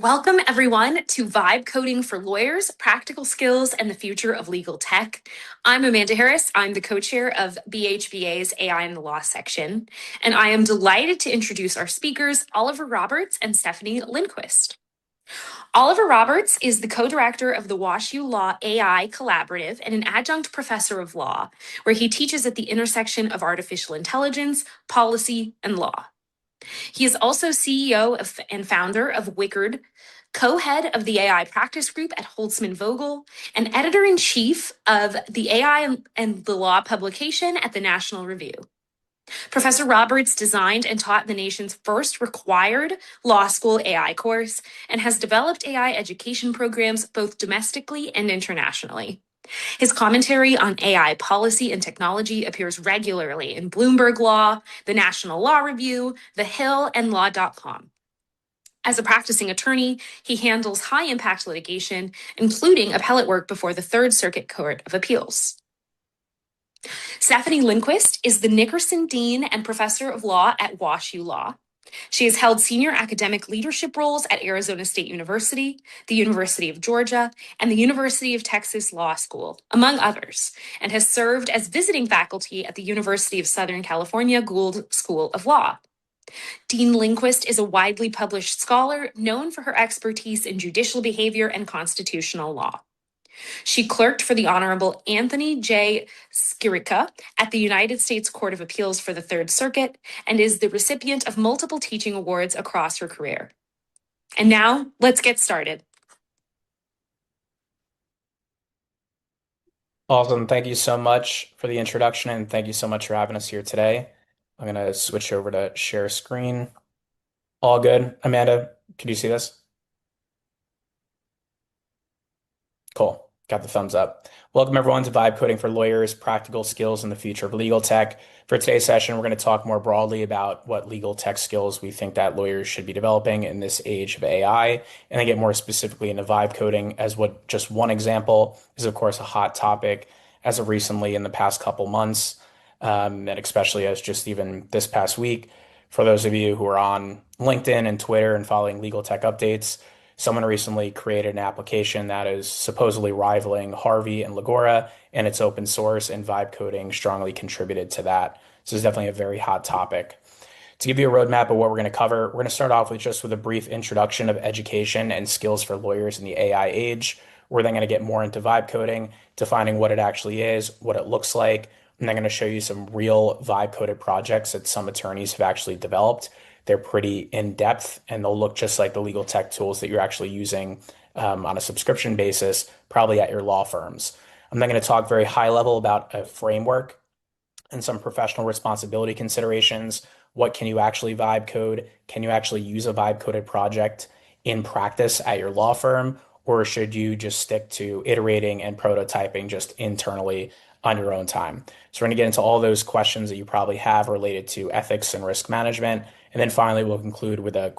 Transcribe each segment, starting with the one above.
Welcome, everyone, to Vibe Coding for Lawyers, Practical Skills, and the Future of Legal Tech. I'm Amanda Harris. I'm the co-chair of BHBA's AI in the Law section, and I am delighted to introduce our speakers, Oliver Roberts and Stefanie Lindquist. Oliver Roberts is the co-director of the WashU Law AI Collaborative and an adjunct professor of law, where he teaches at the intersection of artificial intelligence, policy, and law. He is also CEO and founder of Wickard, co-head of the AI practice group at Holtzman Vogel, and editor-in-chief of the AI and the Law publication at the National Review. Professor Roberts designed and taught the nation's first required law school AI course and has developed AI education programs both domestically and internationally. His commentary on AI policy and technology appears regularly in Bloomberg Law, the National Law Review, The Hill, and Law.com. As a practicing attorney, he handles high-impact litigation, including appellate work before the Third Circuit Court of Appeals. Stefanie Lindquist is the Nickerson Dean and Professor of Law at WashU Law. She has held senior academic leadership roles at Arizona State University, the University of Georgia, and the University of Texas Law School, among others, and has served as visiting faculty at the University of Southern California Gould School of Law. Dean Lindquist is a widely published scholar known for her expertise in judicial behavior and constitutional law. She clerked for the Honorable Anthony J. Skirica at the United States Court of Appeals for the Third Circuit and is the recipient of multiple teaching awards across her career. And now, let's get started. Awesome. Thank you so much for the introduction, and thank you so much for having us here today. I'm going to switch over to share screen. All good. Amanda, can you see this? Cool. Got the thumbs up. Welcome, everyone, to Vibe Coding for Lawyers, Practical Skills, and the Future of Legal Tech. For today's session, we're going to talk more broadly about what legal tech skills we think that lawyers should be developing in this age of AI, and then get more specifically into vibe coding as what just one example is, of course, a hot topic as of recently in the past couple months, and especially as just even this past week. For those of you who are on LinkedIn and Twitter and following legal tech updates, someone recently created an application that is supposedly rivaling Harvey and Legora, and it's open source, and vibe coding strongly contributed to that. So it's definitely a very hot topic. To give you a roadmap of what we're going to cover, we're going to start off with a brief introduction of education and skills for lawyers in the AI age. We're then going to get more into vibe coding, defining what it actually is, what it looks like, and I'm going to show you some real vibe coded projects that some attorneys have actually developed. They're pretty in-depth, and they'll look just like the legal tech tools that you're actually using on a subscription basis, probably at your law firms. I'm then going to talk very high level about a framework and some professional responsibility considerations. What can you actually vibe code? Can you actually use a vibe coded project in practice at your law firm? Or should you just stick to iterating and prototyping just internally on your own time? So we're going to get into all those questions that you probably have related to ethics and risk management. And then finally, we'll conclude with a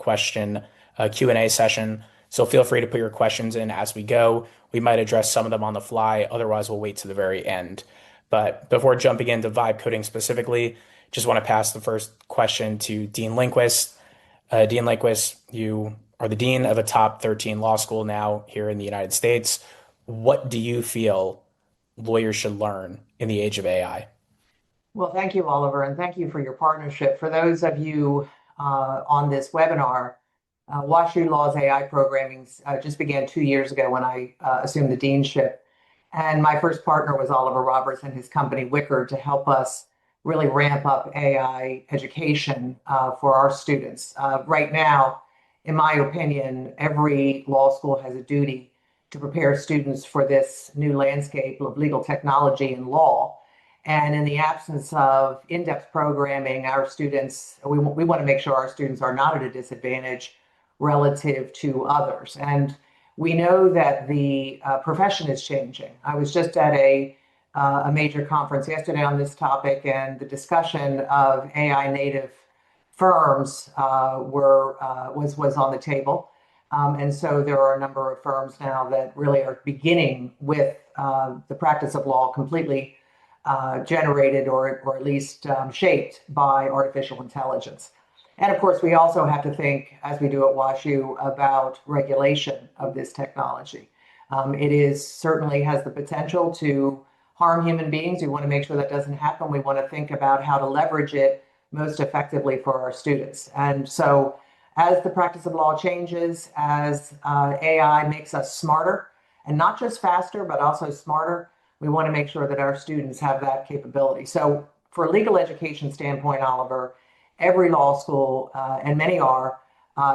Q&A session. So feel free to put your questions in as we go. We might address some of them on the fly. Otherwise, we'll wait to the very end. But before jumping into vibe coding specifically, just want to pass the first question to Dean Lindquist. Dean Lindquist, you are the dean of a top 13 law school now here in the United States. What do you feel lawyers should learn in the age of AI? Well, thank you, Oliver, and thank you for your partnership. For those of you on this webinar, WashU Law's AI programming just began 2 years ago when I assumed the deanship. And my first partner was Oliver Roberts and his company, Wickard, to help us really ramp up AI education for our students. Right now, in my opinion, every law school has a duty to prepare students for this new landscape of legal technology and law. And in the absence of in-depth programming, our students, we want to make sure our students are not at a disadvantage relative to others. And we know that the profession is changing. I was just at a major conference yesterday on this topic, and the discussion of AI native firms was on the table. And so there are a number of firms now that really are beginning with the practice of law completely generated or at least shaped by artificial intelligence. And of course, we also have to think, as we do at WashU, about regulation of this technology. It is certainly has the potential to harm human beings. We want to make sure that doesn't happen. We want to think about how to leverage it most effectively for our students. And so, as the practice of law changes, as AI makes us smarter, and not just faster, but also smarter, we want to make sure that our students have that capability. So, for a legal education standpoint, Oliver, every law school, and many are,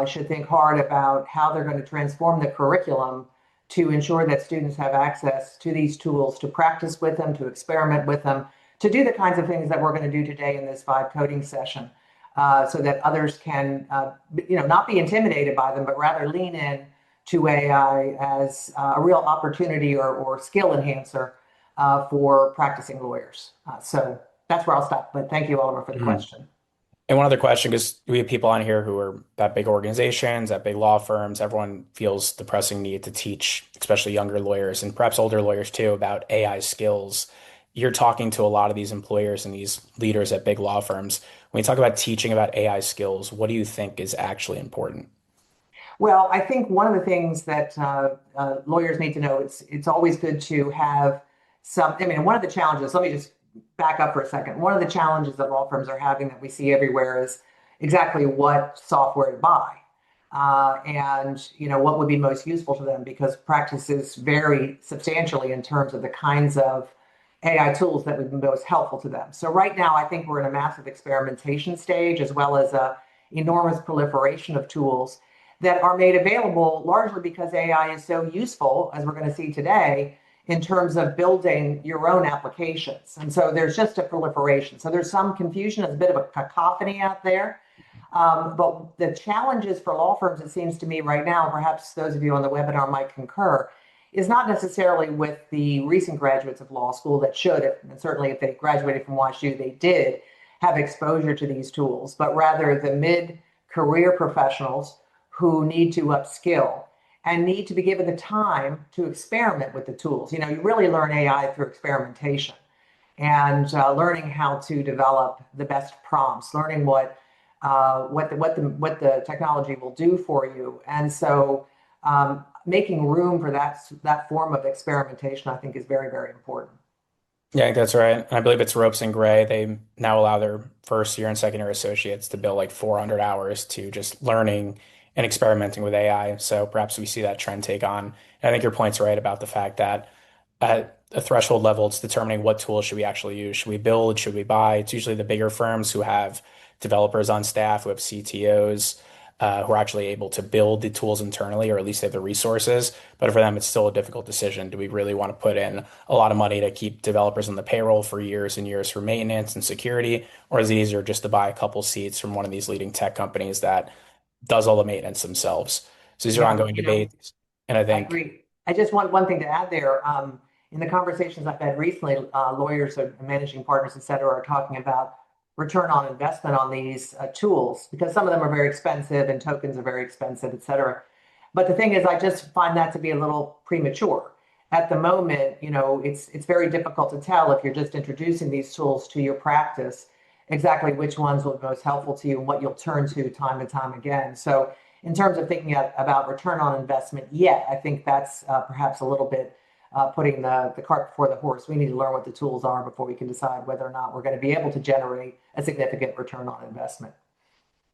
should think hard about how they're going to transform the curriculum to ensure that students have access to these tools to practice with them, to experiment with them, to do the kinds of things that we're going to do today in this vibe coding session, so that others can, not be intimidated by them, but rather lean in to AI as a real opportunity or skill enhancer for practicing lawyers. So that's where I'll stop. But thank you, Oliver, for the Mhm. question. And one other question, because we have people on here who are at big organizations, at big law firms. Everyone feels the pressing need to teach, especially younger lawyers and perhaps older lawyers too, about AI skills. You're talking to a lot of these employers and these leaders at big law firms. When you talk about teaching about AI skills, what do you think is actually important? Well, I think one of the things that lawyers need to know, it's always good to have some. I mean, one of the challenges. Let me just back up for a second. One of the challenges that law firms are having that we see everywhere is exactly what software to buy, and what would be most useful to them because practices vary substantially in terms of the kinds of AI tools that would be most helpful to them. So right now, I think we're in a massive experimentation stage as well as a enormous proliferation of tools that are made available largely because AI is so useful, as we're going to see today, in terms of building your own applications. And so there's just a proliferation. So there's some confusion, there's a bit of a cacophony out there. But the challenges for law firms, it seems to me right now, perhaps those of you on the webinar might concur, is not necessarily with the recent graduates of law school that should, and certainly if they graduated from WashU, they did have exposure to these tools, but rather the mid-career professionals who need to upskill and need to be given the time to experiment with the tools. You really learn AI through experimentation and learning how to develop the best prompts, learning what the technology will do for you, and so making room for that form of experimentation, I think, is very, very important. Yeah, I think that's right. And I believe it's Ropes and Gray. They now allow their first year and second year associates to bill like 400 hours to just learning and experimenting with AI. So perhaps we see that trend take on. And I think your point's right about the fact that at a threshold level, it's determining what tools should we actually use. Should we build? Should we buy? It's usually the bigger firms who have developers on staff, who have CTOs, who are actually able to build the tools internally, or at least they have the resources. But for them, it's still a difficult decision. Do we really want to put in a lot of money to keep developers on the payroll for years and years for maintenance and security? Or is it easier just to buy a couple seats from one of these leading tech companies that does all the maintenance themselves? So these are Yeah, ongoing debates. And I I think, agree. I just want one thing to add there. In the conversations I've had recently, lawyers and managing partners, et cetera, are talking about return on investment on these tools because some of them are very expensive and tokens are very expensive, et cetera. But the thing is, I just find that to be a little premature. At the moment, it's very difficult to tell if you're just introducing these tools to your practice exactly which ones will be most helpful to you and what you'll turn to time and time again. So in terms of thinking about return on investment yet, I think that's perhaps a little bit putting the cart before the horse. We need to learn what the tools are before we can decide whether or not we're going to be able to generate a significant return on investment.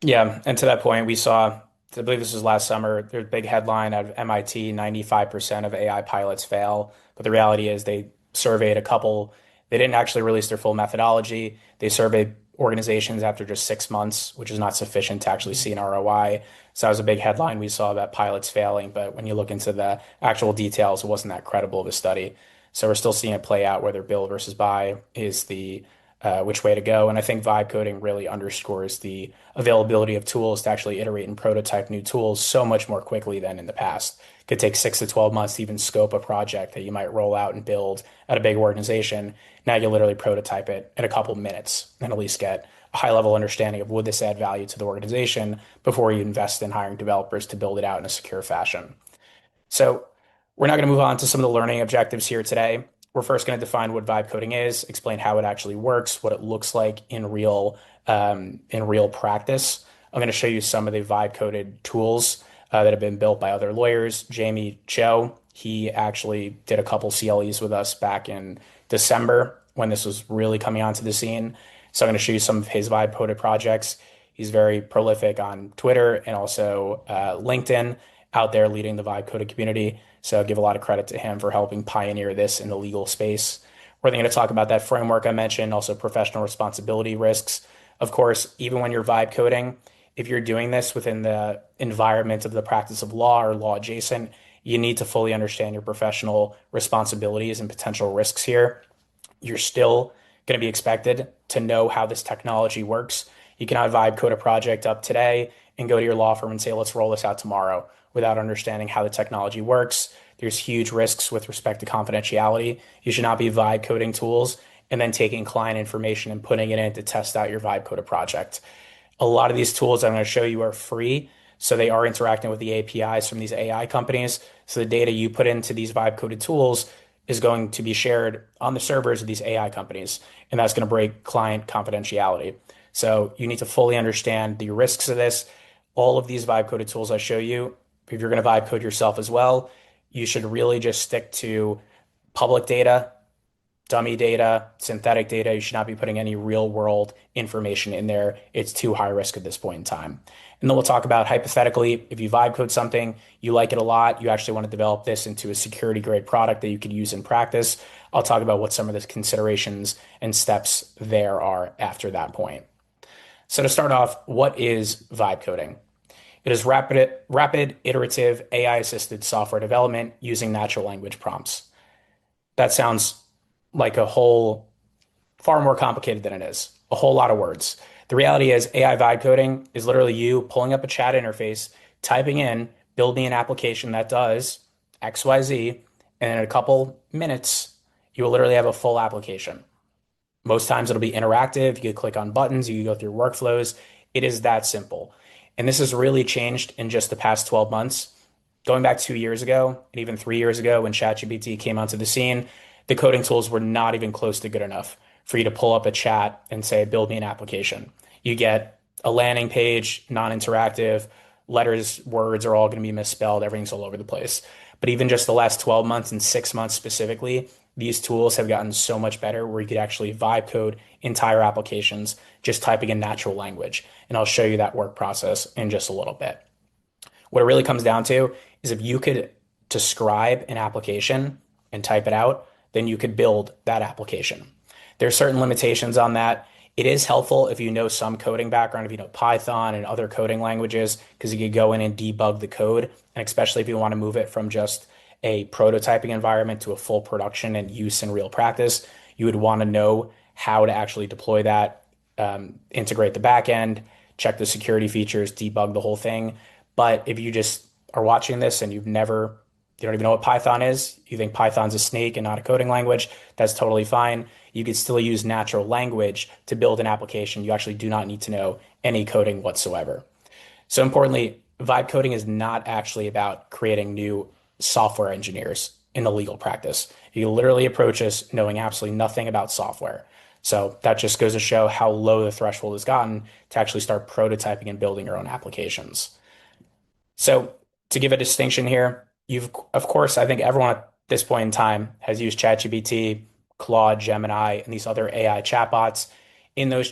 yeah, and to that point, we saw, I believe this was last summer, there's a big headline out of MIT, 95% of AI pilots fail. But the reality is they surveyed a couple, they didn't actually release their full methodology. They surveyed organizations after just 6 months, which is not sufficient to actually see an ROI. So that was a big headline we saw about pilots failing. But when you look into the actual details, it wasn't that credible of a study. So we're still seeing it play out whether build versus buy is the which way to go. And I think vibe coding really underscores the availability of tools to actually iterate and prototype new tools so much more quickly than in the past. It could take 6 to 12 months to even scope a project that you might roll out and build at a big organization. Now you literally prototype it in a couple minutes and at least get a high level understanding of would this add value to the organization before you invest in hiring developers to build it out in a secure fashion. So we're now going to move on to some of the learning objectives here today. We're first going to define what vibe coding is, explain how it actually works, what it looks like in real practice. I'm going to show you some of the vibe coded tools that have been built by other lawyers. Jamie Cho, he actually did a couple CLEs with us back in December when this was really coming onto the scene. So I'm going to show you some of his vibe coded projects. He's very prolific on Twitter and also LinkedIn, out there leading the vibe coded community. So give a lot of credit to him for helping pioneer this in the legal space. We're going to talk about that framework I mentioned, also professional responsibility risks. Of course, even when you're vibe coding, if you're doing this within the environment of the practice of law or law adjacent, you need to fully understand your professional responsibilities and potential risks here. You're still going to be expected to know how this technology works. You cannot vibe code a project up today and go to your law firm and say, let's roll this out tomorrow without understanding how the technology works. There's huge risks with respect to confidentiality. You should not be vibe coding tools and then taking client information and putting it in to test out your vibe coded project. A lot of these tools I'm going to show you are free. So they are interacting with the APIs from these AI companies. So the data you put into these vibe coded tools is going to be shared on the servers of these AI companies. And that's going to break client confidentiality. So you need to fully understand the risks of this. All of these vibe coded tools I show you, if you're going to vibe code yourself as well, you should really just stick to public data, dummy data, synthetic data. You should not be putting any real world information in there. It's too high risk at this point in time. And then we'll talk about hypothetically, if you vibe code something, you like it a lot, you actually want to develop this into a security grade product that you could use in practice. I'll talk about what some of the considerations and steps there are after that point. So to start off, what is vibe coding? It is rapid iterative AI assisted software development using natural language prompts. That sounds like a whole far more complicated than it is. A whole lot of words. The reality is AI vibe coding is literally you pulling up a chat interface, typing in, build me an application that does XYZ, and in a couple minutes, you will literally have a full application. Most times it'll be interactive. You can click on buttons, you can go through workflows. It is that simple. And this has really changed in just the past 12 months. Going back 2 years ago, and even 3 years ago when ChatGPT came onto the scene, the coding tools were not even close to good enough for you to pull up a chat and say, build me an application. You get a landing page, non-interactive, letters, words are all going to be misspelled, everything's all over the place. But even just the last 12 months and 6 months specifically, these tools have gotten so much better where you could actually vibe code entire applications just typing in natural language. And I'll show you that work process in just a little bit. What it really comes down to is if you could describe an application and type it out, then you could build that application. There are certain limitations on that. It is helpful if you know some coding background, if you know Python and other coding languages, because you could go in and debug the code. And especially if you want to move it from just a prototyping environment to a full production and use in real practice, you would want to know how to actually deploy that, integrate the backend, check the security features, debug the whole thing. But if you just are watching this and you don't even know what Python is, you think Python's a snake and not a coding language, that's totally fine. You could still use natural language to build an application. You actually do not need to know any coding whatsoever. So importantly, vibe coding is not actually about creating new software engineers in the legal practice. You literally approach this knowing absolutely nothing about software. So that just goes to show how low the threshold has gotten to actually start prototyping and building your own applications. So to give a distinction here, of course, I think everyone at this point in time has used ChatGPT, Claude, Gemini, and these other AI chatbots. In those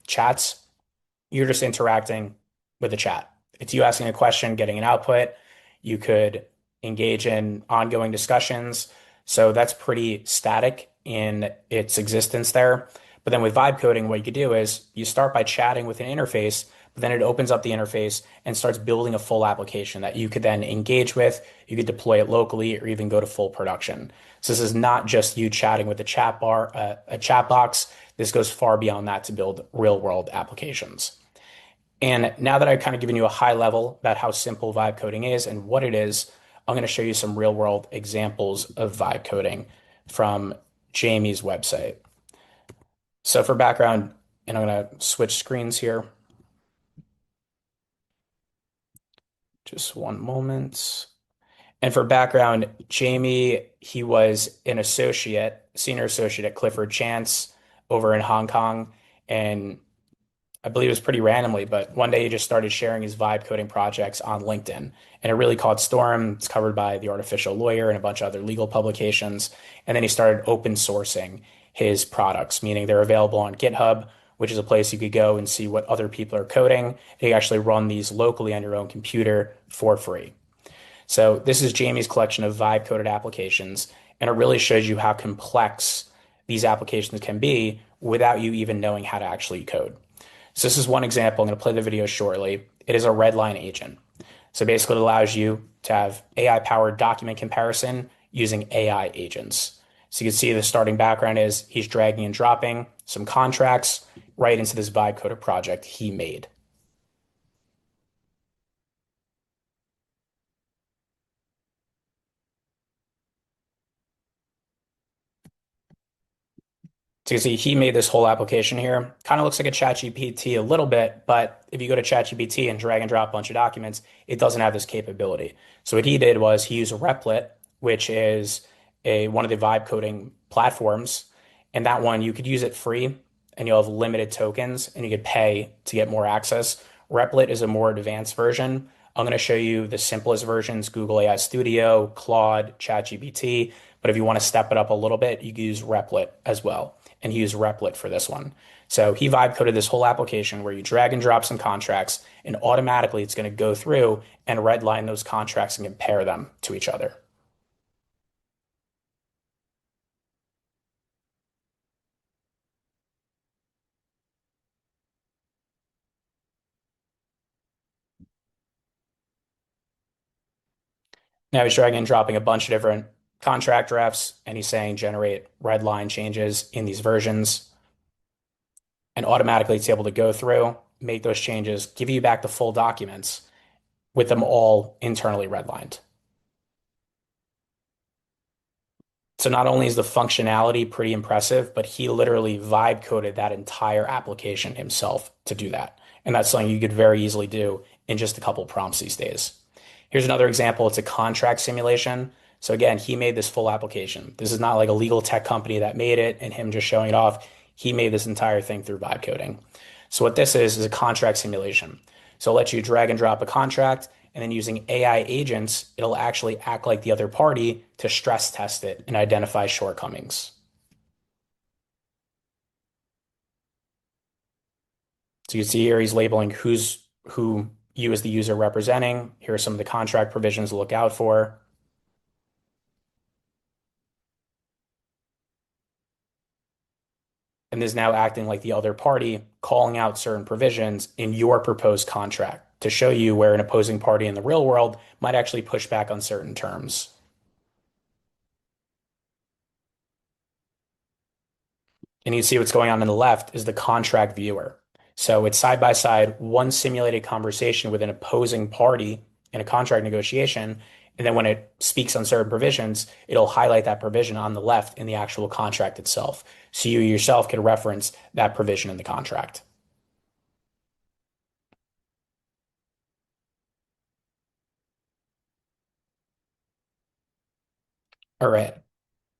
chats, you're just interacting with the chat. It's you asking a question, getting an output. You could engage in ongoing discussions. So that's pretty static in its existence there. But then with vibe coding, what you could do is you start by chatting with an interface, but then it opens up the interface and starts building a full application that you could then engage with. You could deploy it locally or even go to full production. So this is not just you chatting with a chat box. This goes far beyond that to build real world applications. And now that I've kind of given you a high level about how simple vibe coding is and what it is, I'm going to show you some real world examples of vibe coding from Jamie's website. So for background, and I'm going to switch screens here. Just one moment. And for background, Jamie, he was an senior associate at Clifford Chance over in Hong Kong. And I believe it was pretty randomly, but one day he just started sharing his vibe coding projects on LinkedIn, and it really caught storm. It's covered by The Artificial Lawyer and a bunch of other legal publications. And then he started open sourcing his products, meaning they're available on GitHub, which is a place you could go and see what other people are coding. And you actually run these locally on your own computer for free. So this is Jamie's collection of vibe coded applications, and it really shows you how complex these applications can be without you even knowing how to actually code. So this is one example. I'm going to play the video shortly. It is a redline agent. So basically it allows you to have AI powered document comparison using AI agents. So you can see the starting background is he's dragging and dropping some contracts right into this vibe coded project he made. So you can see he made this whole application here. Kind of looks like a ChatGPT a little bit, but if you go to ChatGPT and drag and drop a bunch of documents, it doesn't have this capability. So what he did was he used Replit, which is one of the vibe coding platforms. And that one, you could use it free and you'll have limited tokens and you could pay to get more access. Replit is a more advanced version. I'm going to show you the simplest versions, Google AI Studio, Claude, ChatGPT. But if you want to step it up a little bit, you can use Replit as well, and he used Replit for this one. So he vibe coded this whole application where you drag and drop some contracts, and automatically it's going to go through and redline those contracts and compare them to each other. Now he's dragging and dropping a bunch of different contract drafts, and he's saying generate redline changes in these versions. And automatically it's able to go through, make those changes, give you back the full documents with them all internally redlined. So not only is the functionality pretty impressive, but he literally vibe coded that entire application himself to do that. And that's something you could very easily do in just a couple prompts these days. Here's another example. It's a contract simulation. So again, he made this full application. This is not like a legal tech company that made it and him just showing it off. He made this entire thing through vibe coding. So what this is a contract simulation. So I'll let you drag and drop a contract, and then using AI agents, it'll actually act like the other party to stress test it and identify shortcomings. So you can see here he's labeling who you as the user representing. Here are some of the contract provisions to look out for. And is now acting like the other party, calling out certain provisions in your proposed contract to show you where an opposing party in the real world might actually push back on certain terms. And you see what's going on the left is the contract viewer. So it's side by side, one simulated conversation with an opposing party in a contract negotiation. And then when it speaks on certain provisions, it'll highlight that provision on the left in the actual contract itself. So you yourself can reference that provision in the contract. All right.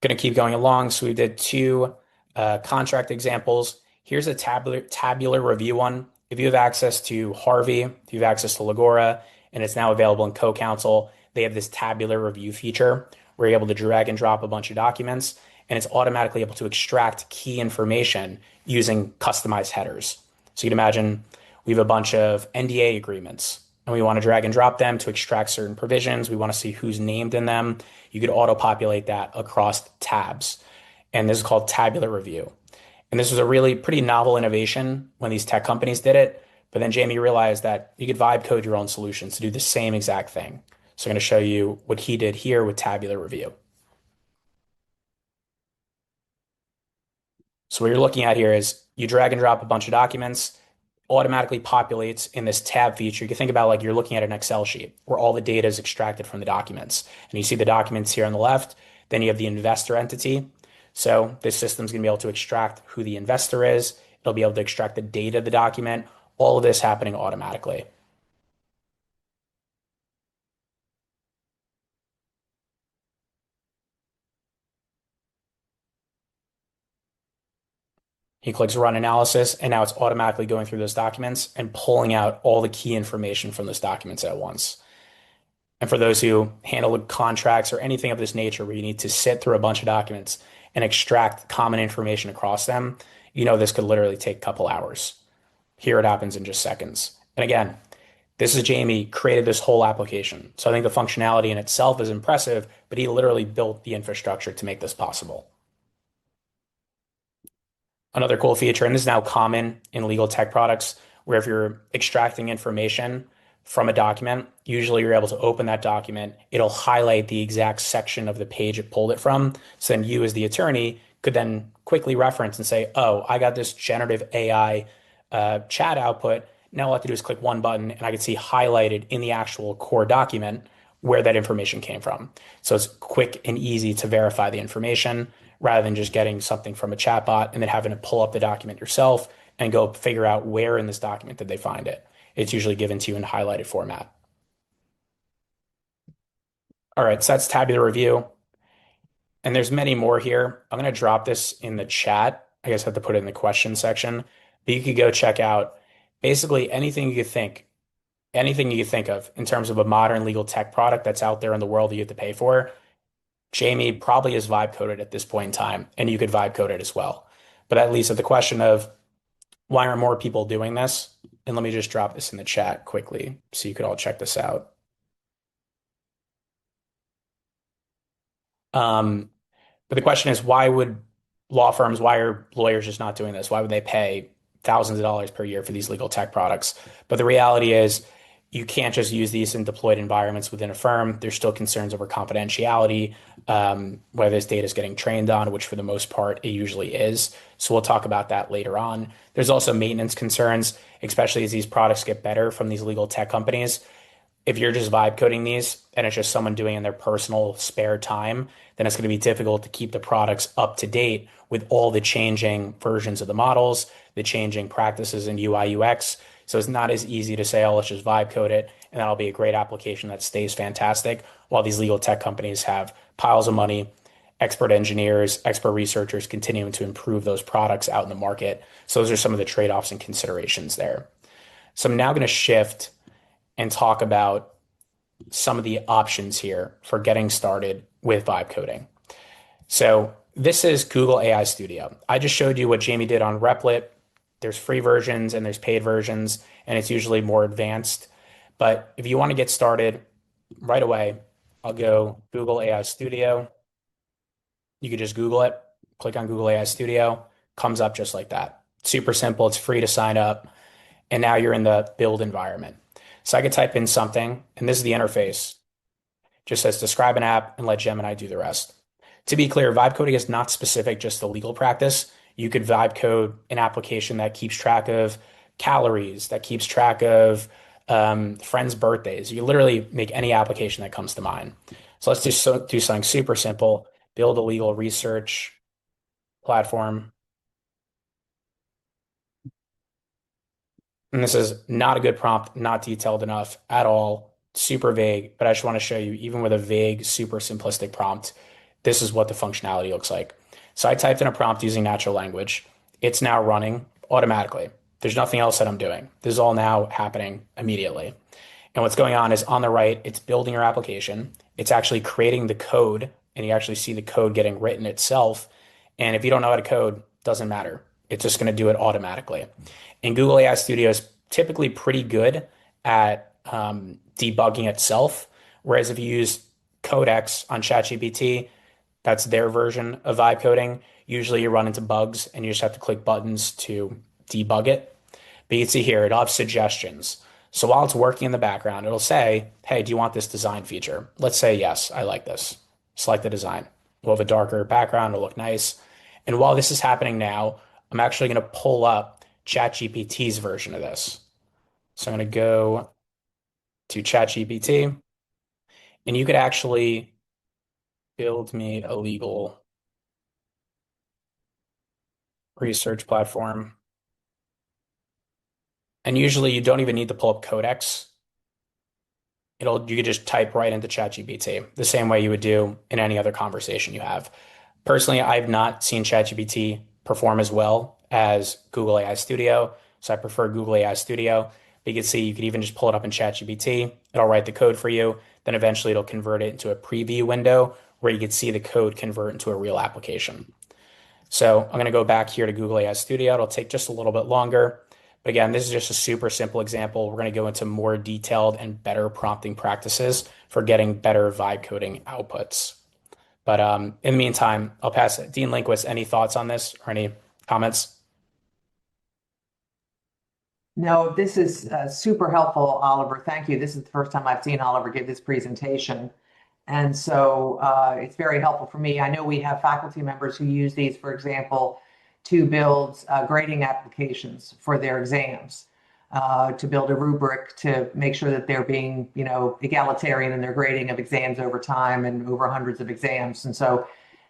Going to keep going along. So we did two contract examples. Here's a tabular review one. If you have access to Harvey, if you have access to Legora, and it's now available in CoCounsel, they have this tabular review feature where you're able to drag and drop a bunch of documents, and it's automatically able to extract key information using customized headers. So you can imagine we have a bunch of NDA agreements, and we want to drag and drop them to extract certain provisions. We want to see who's named in them. You could auto-populate that across tabs. And this is called tabular review. And this was a really pretty novel innovation when these tech companies did it. But then Jamie realized that you could vibe code your own solutions to do the same exact thing. So I'm going to show you what he did here with tabular review. So what you're looking at here is you drag and drop a bunch of documents, automatically populates in this tab feature. You can think about like you're looking at an Excel sheet where all the data is extracted from the documents. And you see the documents here on the left. Then you have the investor entity. So this system is going to be able to extract who the investor is. It'll be able to extract the data of the document. All of this happening automatically. He clicks run analysis, and now it's automatically going through those documents and pulling out all the key information from those documents at once. And for those who handle contracts or anything of this nature where you need to sit through a bunch of documents and extract common information across them, this could literally take a couple hours. Here it happens in just seconds. And again, this is Jamie created this whole application. So I think the functionality in itself is impressive, but he literally built the infrastructure to make this possible. Another cool feature, and this is now common in legal tech products, where if you're extracting information from a document, usually you're able to open that document. It'll highlight the exact section of the page it pulled it from. So then you, as the attorney, could then quickly reference and say, oh, I got this generative AI chat output. Now all I have to do is click one button, and I can see highlighted in the actual core document where that information came from. So it's quick and easy to verify the information rather than just getting something from a chatbot and then having to pull up the document yourself and go figure out where in this document did they find it. It's usually given to you in highlighted format. All right, so that's tabular review. And there's many more here. I'm going to drop this in the chat. I guess I have to put it in the question section. But you could go check out basically anything you could think of in terms of a modern legal tech product that's out there in the world that you have to pay for. Jamie probably is vibe coded at this point in time, and you could vibe code it as well. But at least at the question of why aren't more people doing this? And let me just drop this in the chat quickly so you could all check this out. But the question is, why are lawyers just not doing this? Why would they pay thousands of dollars per year for these legal tech products? But the reality is, you can't just use these in deployed environments within a firm. There's still concerns over confidentiality, whether this data is getting trained on, which for the most part it usually is. So we'll talk about that later on. There's also maintenance concerns, especially as these products get better from these legal tech companies. If you're just vibe coding these and it's just someone doing it in their personal spare time, then it's going to be difficult to keep the products up to date with all the changing versions of the models, the changing practices in UI UX. So it's not as easy to say, oh, let's just vibe code it, and that'll be a great application that stays fantastic, while these legal tech companies have piles of money, expert engineers, expert researchers continuing to improve those products out in the market. So those are some of the trade-offs and considerations there. So I'm now going to shift and talk about some of the options here for getting started with vibe coding. So this is Google AI Studio. I just showed you what Jamie did on Replit. There's free versions and there's paid versions, and it's usually more advanced. But if you want to get started right away, I'll go Google AI Studio. You could just Google it, click on Google AI Studio, comes up just like that. Super simple. It's free to sign up. And now you're in the build environment. So I could type in something, and this is the interface. Just says describe an app and let Gemini do the rest. To be clear, vibe coding is not specific just to legal practice. You could vibe code an application that keeps track of calories, that keeps track of friends' birthdays. You literally make any application that comes to mind. So let's do something super simple. Build a legal research platform. And this is not a good prompt, not detailed enough at all, super vague, but I just want to show you, even with a vague, super simplistic prompt, this is what the functionality looks like. So I typed in a prompt using natural language. It's now running automatically. There's nothing else that I'm doing. This is all now happening immediately. And what's going on is on the right, it's building your application. It's actually creating the code, and you actually see the code getting written itself. And if you don't know how to code, doesn't matter. It's just going to do it automatically. And Google AI Studio is typically pretty good at debugging itself. Whereas if you use Codex on ChatGPT, that's their version of vibe coding. Usually you run into bugs and you just have to click buttons to debug it. But you can see here, it'll have suggestions. So while it's working in the background, it'll say, hey, do you want this design feature? Let's say, yes, I like this. Select the design. We'll have a darker background. It'll look nice. And while this is happening now, I'm actually going to pull up ChatGPT's version of this. So I'm going to go to ChatGPT, and you could actually build me a legal research platform. And usually you don't even need to pull up Codex. You could just type right into ChatGPT the same way you would do in any other conversation you have. Personally, I've not seen ChatGPT perform as well as Google AI Studio. So I prefer Google AI Studio. But you can see you could even just pull it up in ChatGPT. It'll write the code for you. Then eventually it'll convert it into a preview window where you can see the code convert into a real application. So I'm going to go back here to Google AI Studio. It'll take just a little bit longer. But again, this is just a super simple example. We're going to go into more detailed and better prompting practices for getting better vibe coding outputs. But in the meantime, I'll pass it. Dean Lindquist, any thoughts on this or any comments? No, this is super helpful, Oliver. Thank you. This is the first time I've seen Oliver give this presentation. And so it's very helpful for me. I know we have faculty members who use these, for example, to build grading applications for their exams, to build a rubric to make sure that they're being, egalitarian in their grading of exams over time and over hundreds of exams. And so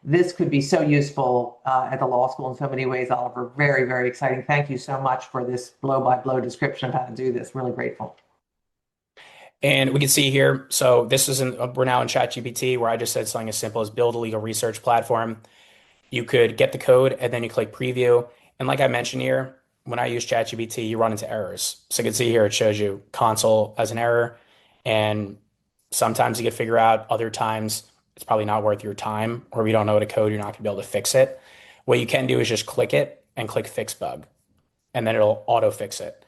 this could be so useful at the law school in so many ways, Oliver. Very, very exciting. Thank you so much for this blow-by-blow description of how to do this. Really grateful. And we can see here, so this is we're now in ChatGPT where I just said something as simple as build a legal research platform. You could get the code and then you click preview. And like I mentioned here, when I use ChatGPT, you run into errors. So you can see here, it shows you console as an error. And sometimes you can figure out, other times it's probably not worth your time, or if you don't know how to code, you're not going to be able to fix it. What you can do is just click it and click fix bug, and then it'll auto fix it,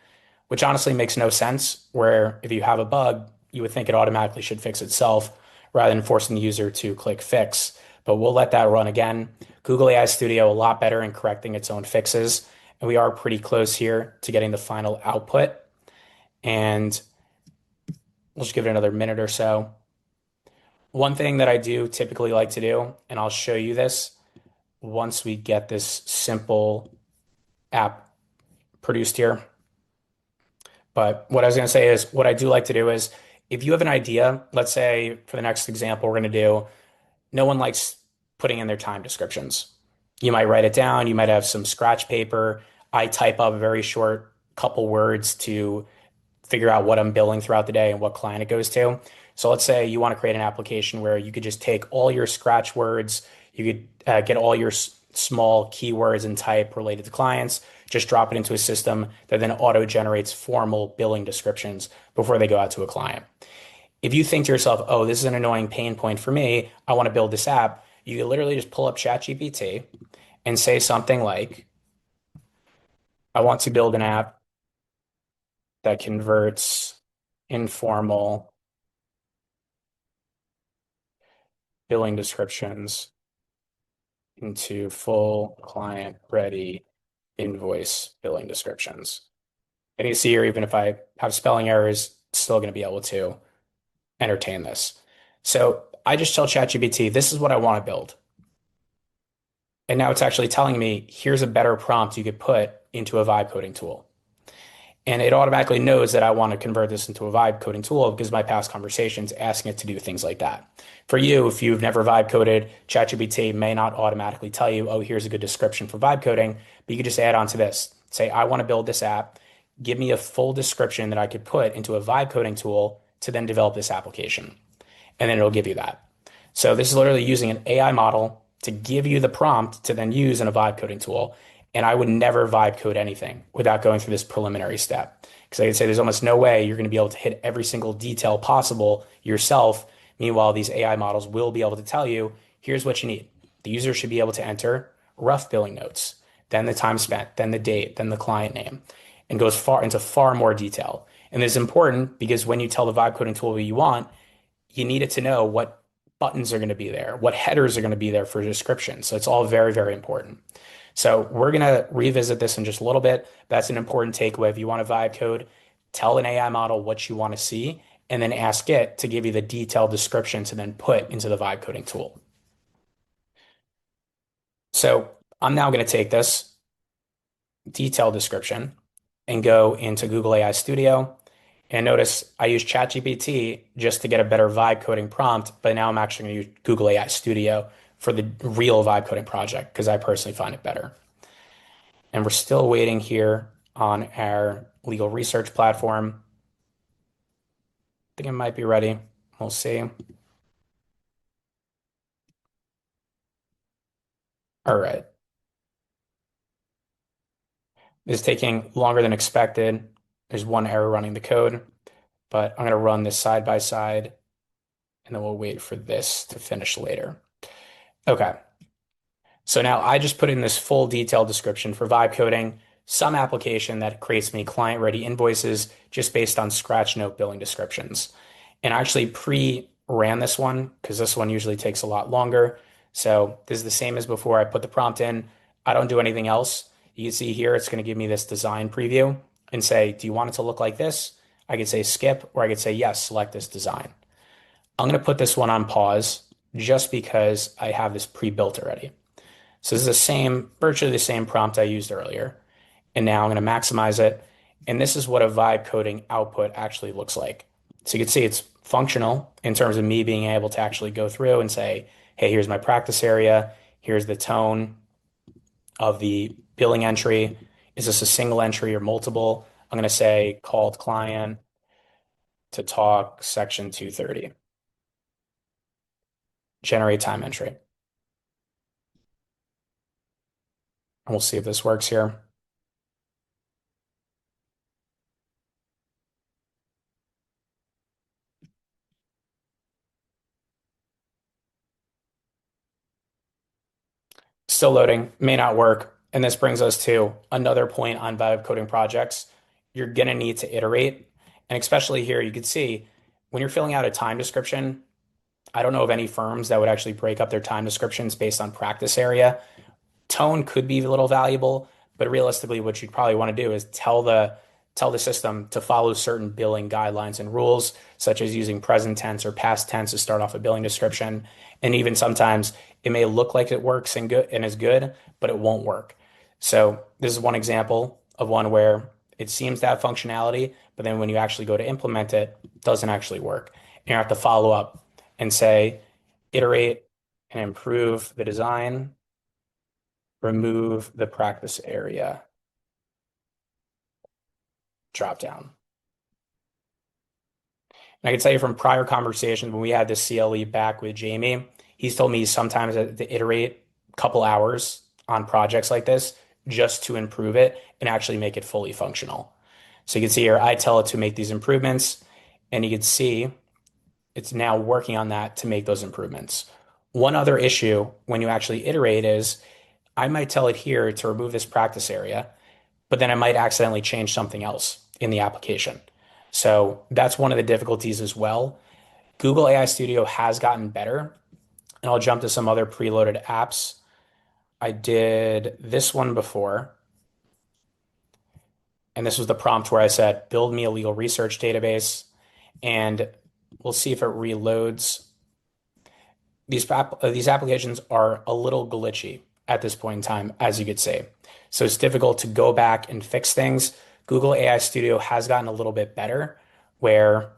which honestly makes no sense. Where if you have a bug, you would think it automatically should fix itself rather than forcing the user to click fix. But we'll let that run again. Google AI Studio a lot better in correcting its own fixes. And we are pretty close here to getting the final output. And we'll just give it another minute or so. One thing that I do typically like to do, and I'll show you this once we get this simple app produced here. But what I was going to say is what I do like to do is if you have an idea, let's say for the next example, we're going to do, no one likes putting in their time descriptions. You might write it down. You might have some scratch paper. I type up a very short couple words to figure out what I'm billing throughout the day and what client it goes to. So let's say you want to create an application where you could just take all your scratch words, you could get all your small keywords and type related to clients, just drop it into a system that then auto generates formal billing descriptions before they go out to a client. If you think to yourself, oh, this is an annoying pain point for me, I want to build this app, you can literally just pull up ChatGPT and say something like, I want to build an app that converts informal billing descriptions into full client ready invoice billing descriptions. And you see here, even if I have spelling errors, it's still going to be able to entertain this. So I just tell ChatGPT, this is what I want to build. And now it's actually telling me, here's a better prompt you could put into a vibe coding tool. And it automatically knows that I want to convert this into a vibe coding tool because my past conversations asking it to do things like that. For you, if you've never vibe coded, ChatGPT may not automatically tell you, oh, here's a good description for vibe coding, but you could just add on to this. Say, I want to build this app. Give me a full description that I could put into a vibe coding tool to then develop this application. And then it'll give you that. So this is literally using an AI model to give you the prompt to then use in a vibe coding tool. And I would never vibe code anything without going through this preliminary step. Because I could say there's almost no way you're going to be able to hit every single detail possible yourself. Meanwhile, these AI models will be able to tell you, here's what you need. The user should be able to enter rough billing notes, then the time spent, then the date, then the client name, and goes far more detail. And this is important because when you tell the vibe coding tool what you want, you need it to know what buttons are going to be there, what headers are going to be there for description. So it's all very, very important. So we're going to revisit this in just a little bit. That's an important takeaway. If you want to vibe code, tell an AI model what you want to see, and then ask it to give you the detailed description to then put into the vibe coding tool. So I'm now going to take this detailed description and go into Google AI Studio. And notice I use ChatGPT just to get a better vibe coding prompt, but now I'm actually going to use Google AI Studio for the real vibe coding project because I personally find it better. And we're still waiting here on our legal research platform. I think it might be ready. We'll see. All right. This is taking longer than expected. There's one error running the code, but I'm going to run this side by side, and then we'll wait for this to finish later. Okay. So now I just put in this full detailed description for vibe coding, some application that creates me client-ready invoices just based on scratch note billing descriptions. And I actually pre-ran this one because this one usually takes a lot longer. So this is the same as before. I put the prompt in. I don't do anything else. You can see here, it's going to give me this design preview and say, do you want it to look like this? I could say skip, or I could say, yes, select this design. I'm going to put this one on pause just because I have this pre-built already. So this is the same, virtually the same prompt I used earlier. And now I'm going to maximize it. And this is what a vibe coding output actually looks like. So you can see it's functional in terms of me being able to actually go through and say, hey, here's my practice area. Here's the tone of the billing entry. Is this a single entry or multiple? I'm going to say called client to talk section 230. Generate time entry. And we'll see if this works here. Still loading, may not work. And this brings us to another point on vibe coding projects. You're going to need to iterate. And especially here, you can see when you're filling out a time description, I don't know of any firms that would actually break up their time descriptions based on practice area. Tone could be a little valuable, but realistically, what you'd probably want to do is tell the system to follow certain billing guidelines and rules, such as using present tense or past tense to start off a billing description. And even sometimes it may look like it works and good and is good, but it won't work. So this is one example of one where it seems to have functionality, but then when you actually go to implement it, it doesn't actually work. And you have to follow up and say, iterate and improve the design, remove the practice area drop down. And I can tell you from prior conversations when we had this CLE back with Jamie, he's told me sometimes to iterate a couple hours on projects like this just to improve it and actually make it fully functional. So you can see here, I tell it to make these improvements, and you can see it's now working on that to make those improvements. One other issue when you actually iterate is I might tell it here to remove this practice area, but then I might accidentally change something else in the application. So that's one of the difficulties as well. Google AI Studio has gotten better, and I'll jump to some other preloaded apps. I did this one before, and this was the prompt where I said, build me a legal research database, and we'll see if it reloads. These applications are a little glitchy at this point in time, as you could say. So it's difficult to go back and fix things. Google AI Studio has gotten a little bit better, where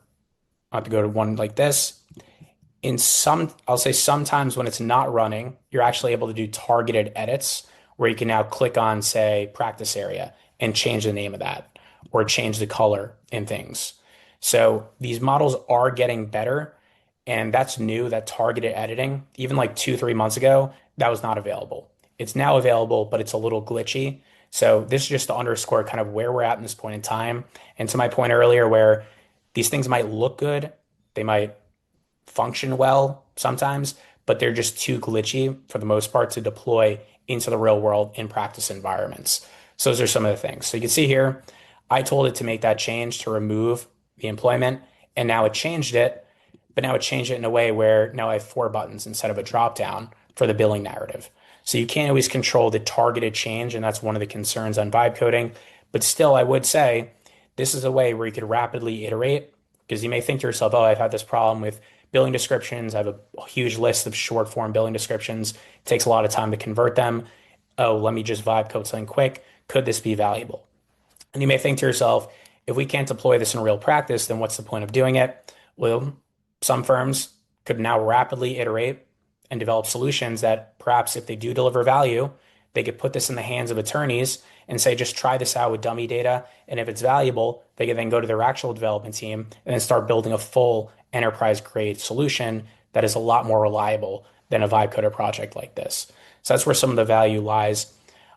I have to go to one like this. I'll say sometimes when it's not running, you're actually able to do targeted edits where you can now click on, say, practice area and change the name of that or change the color and things. So these models are getting better, and that's new, that targeted editing. Even like 2, 3 months ago, that was not available. It's now available, but it's a little glitchy. So this is just to underscore kind of where we're at in this point in time. And to my point earlier, where these things might look good, they might function well sometimes, but they're just too glitchy for the most part to deploy into the real world in practice environments. So those are some of the things. So you can see here, I told it to make that change to remove the employment, and now it changed it, but now it changed it in a way where now I have 4 buttons instead of a drop down for the billing narrative. So you can't always control the targeted change, and that's one of the concerns on vibe coding. But still, I would say this is a way where you could rapidly iterate, because you may think to yourself, oh, I've had this problem with billing descriptions. I have a huge list of short form billing descriptions. It takes a lot of time to convert them. Oh, let me just vibe code something quick. Could this be valuable? And you may think to yourself, if we can't deploy this in real practice, then what's the point of doing it? Well, some firms could now rapidly iterate and develop solutions that perhaps if they do deliver value, they could put this in the hands of attorneys and say, just try this out with dummy data. And if it's valuable, they can then go to their actual development team and then start building a full enterprise grade solution that is a lot more reliable than a vibe coder project like this. So that's where some of the value lies.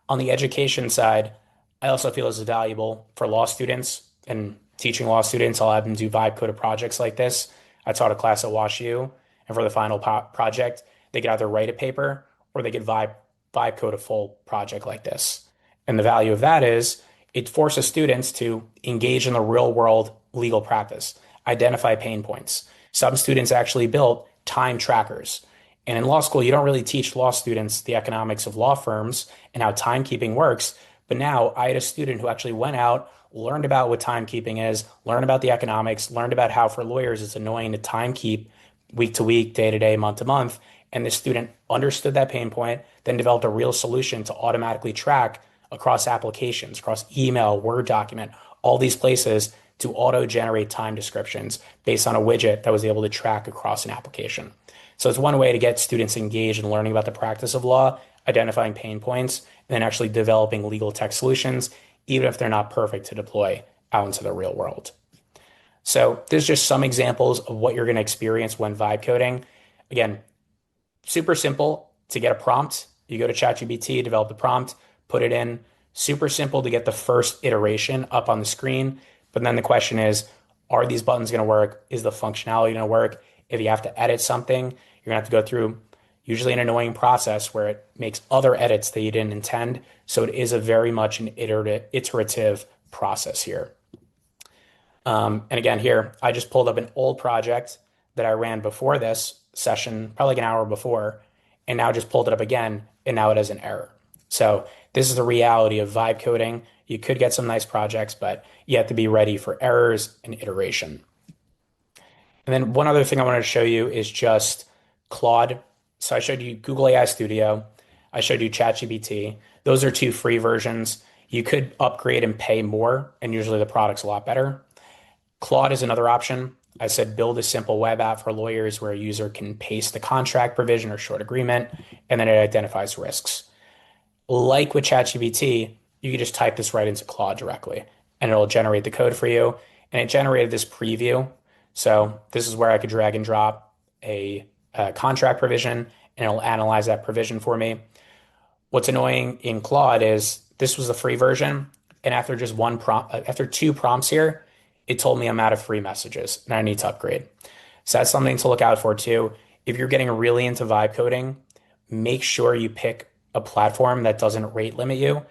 On the education side, I also feel this is valuable for law students and teaching law students. I'll have them do vibe coded projects like this. I taught a class at WashU, and for the final project, they could either write a paper or they could vibe code a full project like this. And the value of that is it forces students to engage in the real world legal practice, identify pain points. Some students actually built time trackers. And in law school, you don't really teach law students the economics of law firms and how timekeeping works. But now I had a student who actually went out, learned about what timekeeping is, learned about the economics, learned about how for lawyers it's annoying to timekeep week to week, day to day, month to month. And this student understood that pain point, then developed a real solution to automatically track across applications, across email, Word document, all these places to auto generate time descriptions based on a widget that was able to track across an application. So it's one way to get students engaged in learning about the practice of law, identifying pain points, and then actually developing legal tech solutions, even if they're not perfect to deploy out into the real world. So there's just some examples of what you're going to experience when vibe coding. Again, super simple to get a prompt. You go to ChatGPT, develop the prompt, put it in. Super simple to get the first iteration up on the screen. But then the question is, are these buttons going to work? Is the functionality going to work? If you have to edit something, you're going to have to go through usually an annoying process where it makes other edits that you didn't intend. So it is a very much an iterative process here. And again, here, I just pulled up an old project that I ran before this session, probably like an hour before, and now just pulled it up again, and now it has an error. So this is the reality of vibe coding. You could get some nice projects, but you have to be ready for errors and iteration. And then one other thing I wanted to show you is just Claude. So I showed you Google AI Studio. I showed you ChatGPT. Those are two free versions. You could upgrade and pay more, and usually the product's a lot better. Claude is another option. I said build a simple web app for lawyers where a user can paste the contract provision or short agreement, and then it identifies risks. Like with ChatGPT, you can just type this right into Claude directly, and it'll generate the code for you. And it generated this preview. So this is where I could drag and drop a contract provision, and it'll analyze that provision for me. What's annoying in Claude is this was the free version, and after just one prompt, after two prompts here, it told me I'm out of free messages and I need to upgrade. So that's something to look out for too. If you're getting really into vibe coding, make sure you pick a platform that doesn't rate limit you,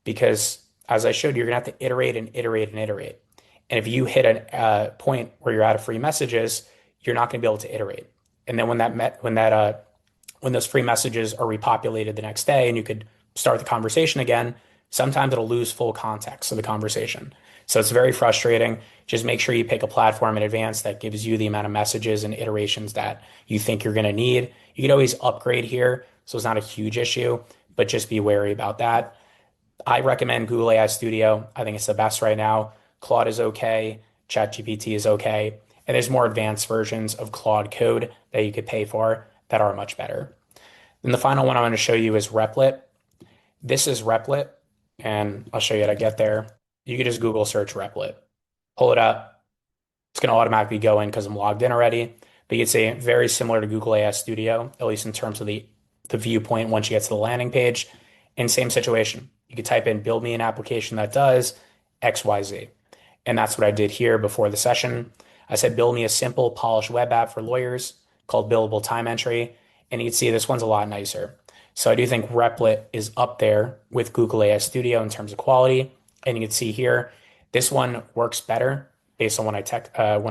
because as I showed you, you're gonna have to iterate and iterate and iterate. And if you hit a point where you're out of free messages, you're not gonna be able to iterate. And then when those free messages are repopulated the next day and you could start the conversation again, sometimes it'll lose full context of the conversation. So it's very frustrating. Just make sure you pick a platform in advance that gives you the amount of messages and iterations that you think you're going to need. You can always upgrade here, so it's not a huge issue, but just be wary about that. I recommend Google AI Studio. I think it's the best right now. Claude is okay. ChatGPT is okay. And there's more advanced versions of Claude Code that you could pay for that are much better. Then the final one I'm going to show you is Replit. This is Replit, and I'll show you how to get there. You can just Google search Replit, pull it up. It's going to automatically go in because I'm logged in already. But you could say very similar to Google AI Studio, at least in terms of the viewpoint once you get to the landing page. In same situation, you could type in build me an application that does XYZ. And that's what I did here before the session. I said build me a simple, polished web app for lawyers called Billable Time Entry. And you can see this one's a lot nicer. So I do think Replit is up there with Google AI Studio in terms of quality. And you can see here, this one works better based on when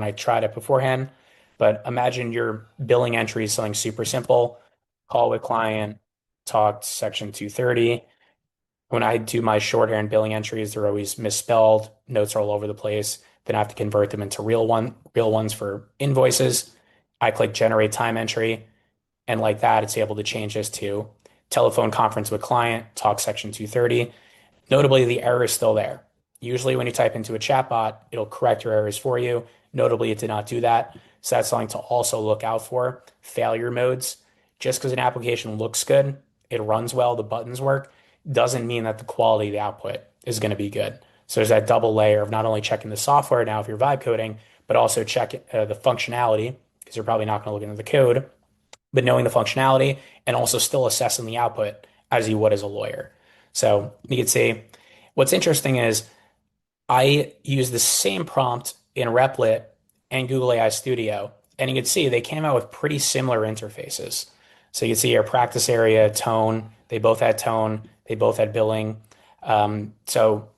I tried it beforehand. But imagine your billing entry is something super simple. Call with client, talk section 230. When I do my shorthand billing entries, they're always misspelled. Notes are all over the place. Then I have to convert them into real ones for invoices. I click generate time entry. And like that, it's able to change this to telephone conference with client, talk section 230. Notably, the error is still there. Usually when you type into a chatbot, it'll correct your errors for you. Notably, it did not do that. So that's something to also look out for. Failure modes. Just because an application looks good, it runs well, the buttons work, doesn't mean that the quality of the output is going to be good. So there's that double layer of not only checking the software now if you're vibe coding, but also check the functionality, because you're probably not going to look into the code, but knowing the functionality and also still assessing the output as you would as a lawyer. So you could see What's interesting is I use the same prompt in Replit and Google AI Studio, and you can see they came out with pretty similar interfaces. So you can see your practice area, tone, they both had tone, they both had billing. So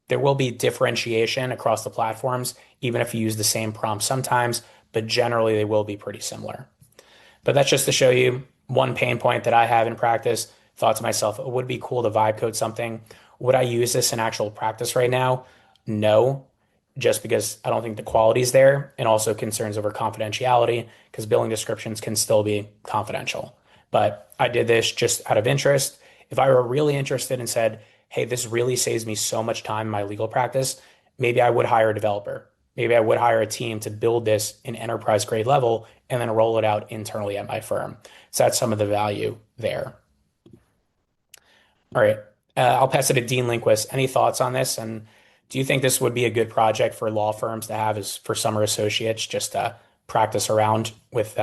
there will be differentiation across the platforms, even if you use the same prompt sometimes, but generally they will be pretty similar. But that's just to show you one pain point that I have in practice. Thought to myself, it would be cool to vibe code something. Would I use this in actual practice right now? No, just because I don't think the quality is there, and also concerns over confidentiality, because billing descriptions can still be confidential. But I did this just out of interest. If I were really interested and said, hey, this really saves me so much time in my legal practice, maybe I would hire a developer. Maybe I would hire a team to build this in enterprise grade level and then roll it out internally at my firm. So that's some of the value there. All right. I'll pass it to Dean Lindquist. Any thoughts on this? And do you think this would be a good project for law firms to have as for summer associates just to practice around with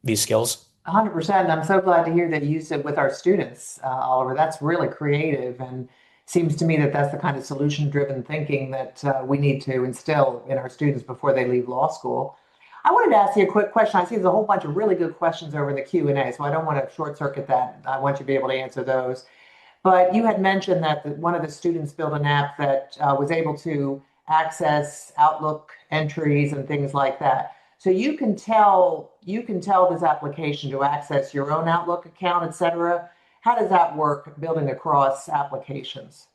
these skills? 100%. I'm so glad to hear that you use it with our students, Oliver. That's really creative and seems to me that that's the kind of solution-driven thinking that we need to instill in our students before they leave law school. I wanted to ask you a quick question. I see there's a whole bunch of really good questions over in the Q&A, so I don't want to short circuit that. I want you to be able to answer those. But you had mentioned that one of the students built an app that was able to access Outlook entries and things like that. So you can tell this application to access your own Outlook account, et cetera. How does that work building across applications?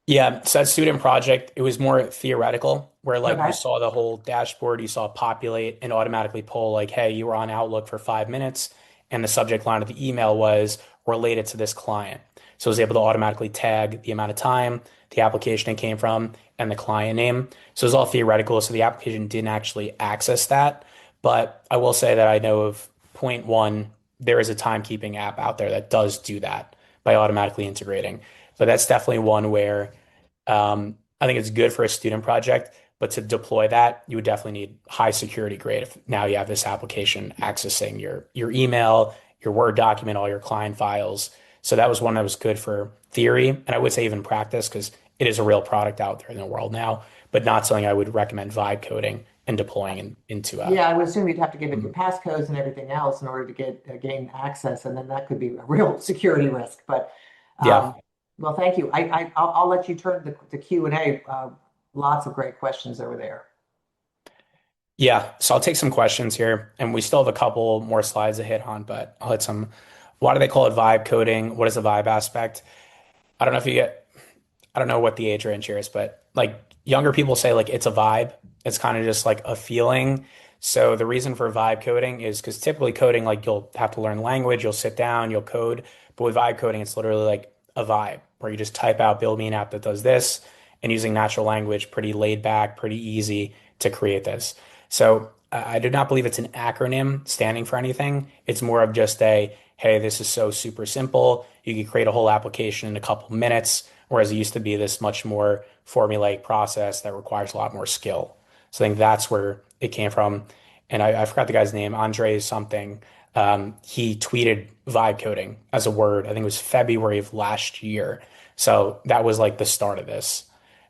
Yeah, so that student project, it was more theoretical, where like you Okay. saw the whole dashboard, you saw it populate and automatically pull like, hey, you were on Outlook for 5 minutes, and the subject line of the email was related to this client. So it was able to automatically tag the amount of time, the application it came from, and the client name. So it was all theoretical, so the application didn't actually access that. But I will say that I know of point one, there is a timekeeping app out there that does do that by automatically integrating. But that's definitely one where I think it's good for a student project, but to deploy that, you would definitely need high security grade. If now you have this application accessing your email, your Word document, all your client files. So that was one that was good for theory, and I would say even practice because it is a real product out there in the world now, but not something I would recommend vibe coding and deploying into a. Yeah, I would assume you'd have to give it your passcodes and everything else in order to get gain access, and then that could be a real security risk. But Yeah. well, thank you. I'll let you turn the Q&A. Lots of great questions over there. Yeah, so I'll take some questions here, and we still have a couple more slides to hit on, but I'll hit some. Why do they call it vibe coding? What is the vibe aspect? I don't know if you get, I don't know what the age range here is, but like younger people say like it's a vibe. It's kind of just like a feeling. So the reason for vibe coding is because typically coding, like you'll have to learn language, you'll sit down, you'll code. But with vibe coding, it's literally like a vibe where you just type out build me an app that does this and using natural language, pretty laid back, pretty easy to create this. So I do not believe it's an acronym standing for anything. It's more of just a, hey, this is so super simple. You can create a whole application in a couple minutes, whereas it used to be this much more formulaic process that requires a lot more skill. So I think that's where it came from. And I forgot the guy's name, Andre something. He tweeted vibe coding as a word. I think it was February of last year. So that was like the start of this.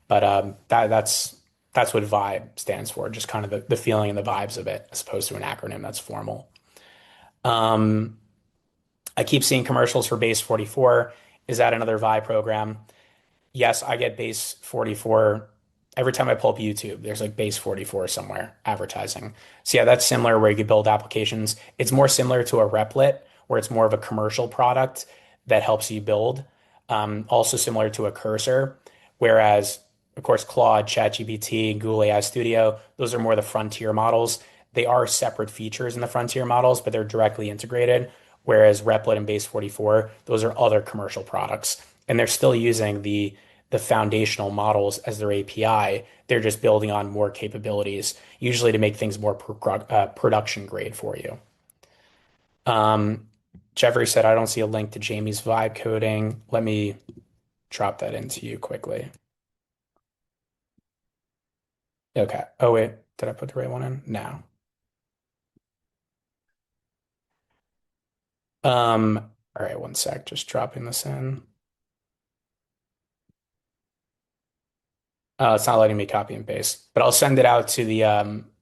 But that's what vibe stands for, just kind of the feeling and the vibes of it, as opposed to an acronym that's formal. Um, I keep seeing commercials for Base 44. Is that another vibe program? Yes, I get base 44 every time I pull up YouTube. There's like base 44 somewhere advertising. So yeah, that's similar where you can build applications. It's more similar to a Replit where it's more of a commercial product that helps you build. Also similar to a Cursor, whereas of course Claude, ChatGPT, Google AI Studio, those are more the frontier models. They are separate features in the frontier models, but they're directly integrated. Whereas Replit and Base 44, those are other commercial products and they're still using the foundational models as their API. They're just building on more capabilities, usually to make things more production grade for you. Um, Jeffrey said, I don't see a link to Jamie's vibe coding. Let me drop that into you quickly. Okay. Oh, wait. Did I put the right one in? No. All right, one sec. Just dropping this in. It's not letting me copy and paste, but I'll send it out to the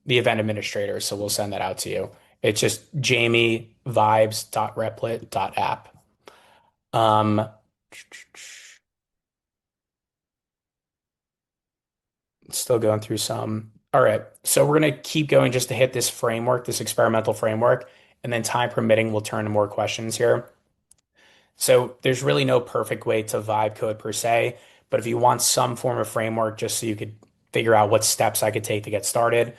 event administrator. So we'll send that out to you. It's just jamievibes.replit.app. Um, Still going through some. All right. So we're going to keep going just to hit this framework, this experimental framework, and then time permitting, we'll turn to more questions here. So there's really no perfect way to vibe code per se, but if you want some form of framework just so you could figure out what steps I could take to get started,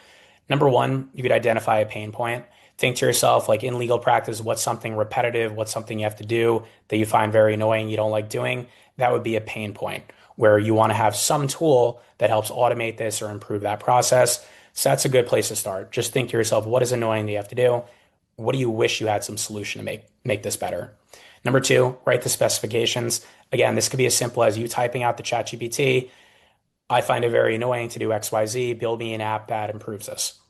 number one, you could identify a pain point. Think to yourself, like in legal practice, what's something repetitive, what's something you have to do that you find very annoying, you don't like doing? That would be a pain point where you want to have some tool that helps automate this or improve that process. So that's a good place to start. Just think to yourself, what is annoying that you have to do? What do you wish you had some solution to make this better? Number two, write the specifications. Again, this could be as simple as you typing out the ChatGPT. I find it very annoying to do XYZ. Build me an app that improves this.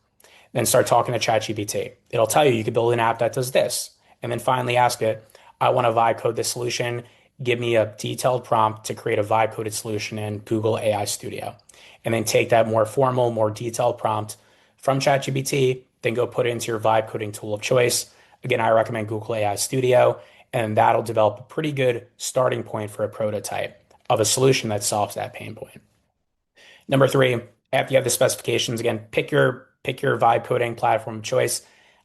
Then start talking to ChatGPT. It'll tell you you could build an app that does this. And then finally ask it, I want to vibe code this solution. Give me a detailed prompt to create a vibe coded solution in Google AI Studio. And then take that more formal, more detailed prompt from ChatGPT, then go put it into your vibe coding tool of choice. Again, I recommend Google AI Studio, and that'll develop a pretty good starting point for a prototype of a solution that solves that pain point. Number three, after you have the specifications, again, pick your vibe coding platform of choice.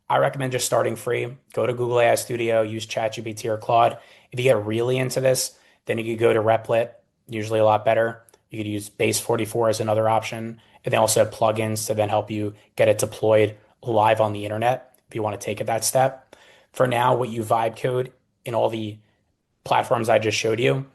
I recommend just starting free. Go to Google AI Studio, use ChatGPT or Claude. If you get really into this, then you could go to Replit, usually a lot better. You could use Base 44 as another option. And they also have plugins to then help you get it deployed live on the internet if you want to take it that step. For now, what you vibe code in all the platforms I just showed you,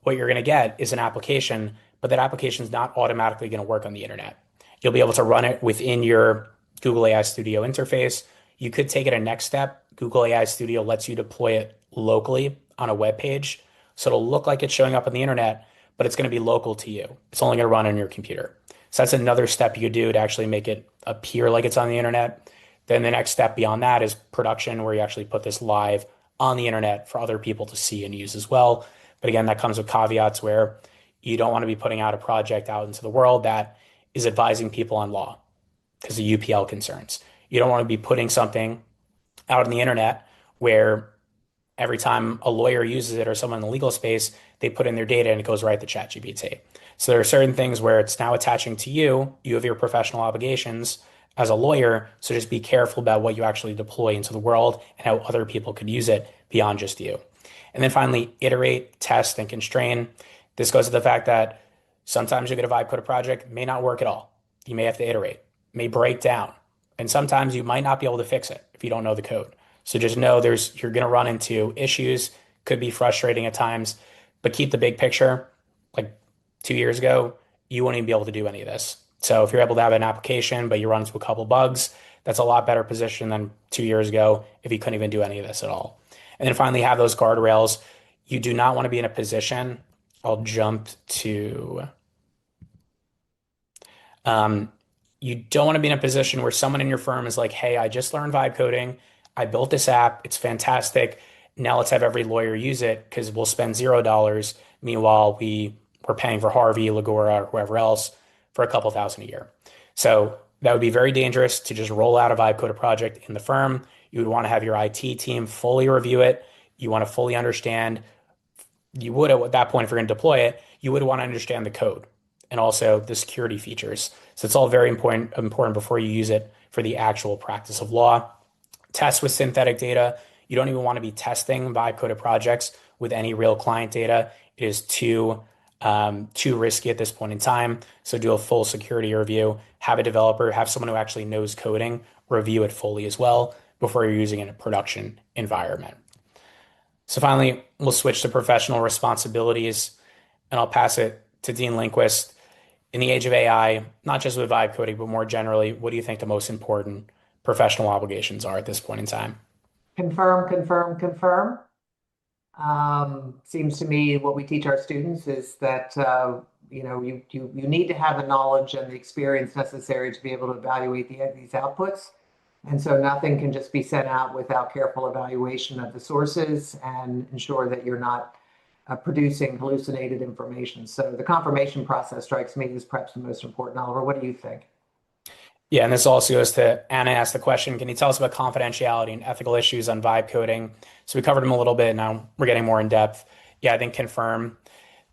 what you're going to get is an application, but that application is not automatically going to work on the internet. You'll be able to run it within your Google AI Studio interface. You could take it a next step. Google AI Studio lets you deploy it locally on a web page. So it'll look like it's showing up on the internet, but it's going to be local to you. It's only going to run on your computer. So that's another step you could do to actually make it appear like it's on the internet. Then the next step beyond that is production, where you actually put this live on the internet for other people to see and use as well. But again, that comes with caveats where you don't want to be putting out a project out into the world that is advising people on law because of UPL concerns. You don't want to be putting something out on the internet where every time a lawyer uses it or someone in the legal space, they put in their data and it goes right to ChatGPT. So there are certain things where it's now attaching to you. You have your professional obligations as a lawyer. So just be careful about what you actually deploy into the world and how other people could use it beyond just you. And then finally, iterate, test, and constrain. This goes to the fact that sometimes you get a vibe code project, may not work at all. You may have to iterate, may break down. And sometimes you might not be able to fix it if you don't know the code. So just know you're going to run into issues, could be frustrating at times, but keep the big picture. Like 2 years ago, you wouldn't even be able to do any of this. So if you're able to have an application, but you run into a couple bugs, that's a lot better position than 2 years ago if you couldn't even do any of this at all. And then finally, have those guardrails. You do not want to be in a position. I'll jump to um, you don't want to be in a position where someone in your firm is like, hey, I just learned vibe coding. I built this app. It's fantastic. Now let's have every lawyer use it because we'll spend $0. Meanwhile, we're paying for Harvey, Lagora, or whoever else for a couple thousand a year. So that would be very dangerous to just roll out a vibe coded project in the firm. You would want to have your IT team fully review it. You want to fully understand. You would at that point, if you're going to deploy it, you would want to understand the code and also the security features. So it's all very important before you use it for the actual practice of law. Test with synthetic data. You don't even want to be testing vibe coded projects with any real client data. It is too risky at this point in time. So do a full security review. Have a developer, have someone who actually knows coding, review it fully as well before you're using it in a production environment. So finally, we'll switch to professional responsibilities, and I'll pass it to Dean Lindquist. In the age of AI, not just with vibe coding, but more generally, what do you think the most important professional obligations are at this point in time? Confirm, confirm, confirm. Seems to me what we teach our students is that you need to have the knowledge and the experience necessary to be able to evaluate these outputs. And so nothing can just be sent out without careful evaluation of the sources and ensure that you're not producing hallucinated information. So the confirmation process strikes me as perhaps the most important. Oliver, what do you think? Yeah, and this also goes to Anna asked the question, can you tell us about confidentiality and ethical issues on vibe coding? So we covered them a little bit. Now we're getting more in depth. Yeah, I think confirm.